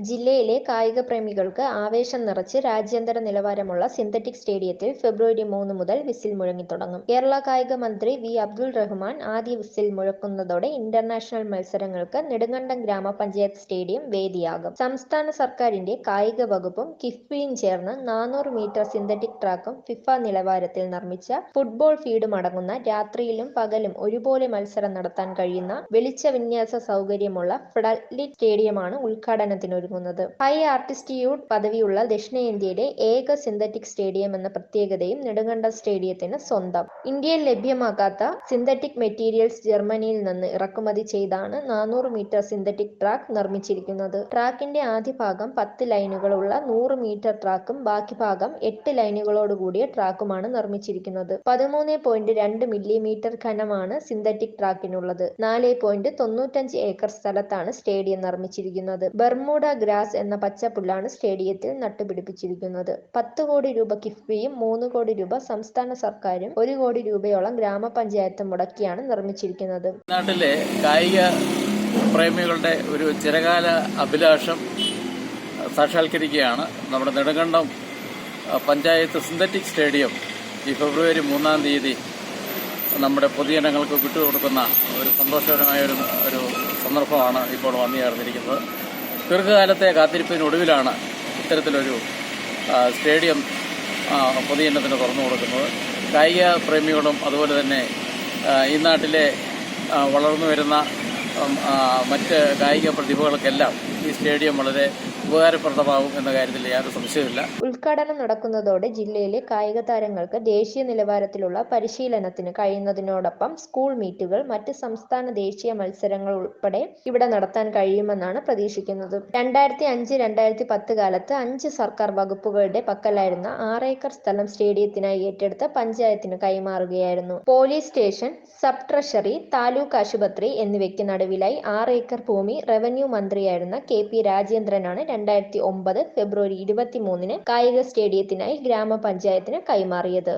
ജില്ലയിലെ കായികപ്രേമികൾക്ക് ആവേശം നിറച്ച് രാജ്യാന്തര നിലവാരമുള്ള സിന്തറ്റിക് സ്റ്റേഡിയത്തിൽ ഫെബ്രുവരി 3 മുതൽ വിസിൽ മുഴങ്ങിത്തുടങ്ങും. കേരള കായിക മന്ത്രി വി. അബ്ദുൾ റഹ്മാൻ ആദ്യ വിസിൽ മുഴക്കുന്നതോടെ ഇന്റർനാഷണൽ മത്സരങ്ങൾക്ക് നെടുങ്കണ്ടം ഗ്രാമപഞ്ചായത്ത് സ്റ്റേഡിയം വേദിയാകും. സംസ്ഥാന സർക്കാരിന്റെ കായിക വകുപ്പും കിഫ്ബിയും ചേർന്ന് 400 മീറ്റർ സിന്തറ്റിക് ട്രാക്കും ഫിഫ നിലവാരത്തിൽ നിർമ്മിച്ച ഫുട്ബോൾ ഫീൽഡും അടങ്ങുന്ന രാത്രിയിലും പകലും ഒരുപോലെ മത്സരം നടത്താൻ കഴിയുന്ന വെളിച്ചവിന്യാസ സൗകര്യമുള്ള ഫ്ലഡ്ലിറ്റ് സ്റ്റേഡിയമാണ് ഉദ്ഘാടനത്തിനൊരുങ്ങുന്നത്. ഹൈ ആർട്ടിറ്റ്യൂഡ് പദവിയുള്ള ദക്ഷിണേന്ത്യയിലെ ഏക സിന്തറ്റിക് സ്റ്റേഡിയം എന്ന പ്രത്യേകതയും നെടുങ്കണ്ടം സ്റ്റേഡിയത്തിന് സ്വന്തം. ഇന്ത്യയിൽ ലഭ്യമാകാത്ത സിന്തറ്റിക് മെറ്റീരിയൽസ് ജർമ്മനിയിൽ നിന്ന് ഇറക്കുമതി ചെയ്താണ് 400 മീറ്റർ സിന്തറ്റിക് ട്രാക്ക് നിർമ്മിച്ചിരിക്കുന്നത്. ട്രാക്കിന്റെ ആദ്യ ഭാഗം 10 ലൈനുകളുള്ള 100 മീറ്റർ ട്രാക്കും ബാക്കി ഭാഗം 8 ലൈനുകളോടുകൂടിയ ട്രാക്കുമാണ് നിർമ്മിച്ചിരിക്കുന്നത്. 13.2 മില്ലിമീറ്റർ ഘനമാണ് സിന്തറ്റിക് ട്രാക്കിനുള്ളത്. 4.95 ഏക്കർ സ്ഥലത്താണ് സ്റ്റേഡിയം നിർമ്മിച്ചിരിക്കുന്നത്. ബർമൂഡ ഗ്രാസ് എന്ന പച്ചപ്പുല്ലാണ് സ്റ്റേഡിയത്തിൽ നട്ടുപിടിപ്പിച്ചിരിക്കുന്നത്. 10 കോടി രൂപ കിഫ്ബിയും 3 കോടി രൂപ സംസ്ഥാന സർക്കാരും 1 കോടി രൂപയോളം ഗ്രാമപഞ്ചായത്തും മുടക്കിയാണ് നിർമ്മിച്ചിരിക്കുന്നത്. നാട്ടിലെ കായിക പ്രേമികളുടെ ഒരു ചിരകാല അഭിലാഷം സാക്ഷാത്കരിക്കുകയാണ് നമ്മുടെ നെടുങ്കണ്ടം പഞ്ചായത്ത് സിന്തറ്റിക് സ്റ്റേഡിയം ഈ ഫെബ്രുവരി 3-ാം തീയതി നമ്മുടെ പൊതുജനങ്ങൾക്ക് വിട്ടുകൊടുക്കുന്ന ഒരു സന്തോഷകരമായ ഒരു സന്ദർഭമാണ് ഇപ്പോൾ വന്നു ചേർന്നിരിക്കുന്നത്. ദീർഘകാലത്തെ കാത്തിരിപ്പിനൊടുവിലാണ് ഇത്തരത്തിലൊരു സ്റ്റേഡിയം പൊതുജനത്തിന് തുറന്നു കൊടുക്കുന്നത്. കായിക പ്രേമികളും അതുപോലെ തന്നെ ഈ നാട്ടിലെ വളർന്നു വരുന്ന മറ്റ് കായിക പ്രതിഭകൾക്കെല്ലാം ഈ സ്റ്റേഡിയം വളരെ ഉപകാരപ്രദമാകും എന്ന കാര്യത്തിൽ യാതൊരു സംശയമില്ല. ഉദ്ഘാടനം നടക്കുന്നതോടെ ജില്ലയിലെ കായിക താരങ്ങൾക്ക് ദേശീയ നിലവാരത്തിലുള്ള പരിശീലനത്തിന് കഴിയുന്നതിനോടൊപ്പം സ്കൂൾ മീറ്റുകൾ, മറ്റ് സംസ്ഥാന ദേശീയ മത്സരങ്ങൾ ഉൾപ്പെടെ ഇവിടെ നടത്താൻ കഴിയുമെന്നാണ് പ്രതീക്ഷിക്കുന്നത്. 2005-2010 കാലത്ത് 5 സർക്കാർ വകുപ്പുകളുടെ പക്കലായിരുന്ന 6 ഏക്കർ സ്ഥലം സ്റ്റേഡിയത്തിനായി ഏറ്റെടുത്ത് പഞ്ചായത്തിന് കൈമാറുകയായിരുന്നു. Police station, sub treasury, taluk ആശുപത്രി എന്നിവയ്ക്ക് നടുവിലായി 6 ഏക്കർ ഭൂമി റവന്യൂ മന്ത്രിയായിരുന്ന KP രാജേന്ദ്രനാണ് 2009 ഫെബ്രുവരി 23-ന് കായിക സ്റ്റേഡിയത്തിനായി ഗ്രാമപഞ്ചായത്തിന് കൈമാറിയത്.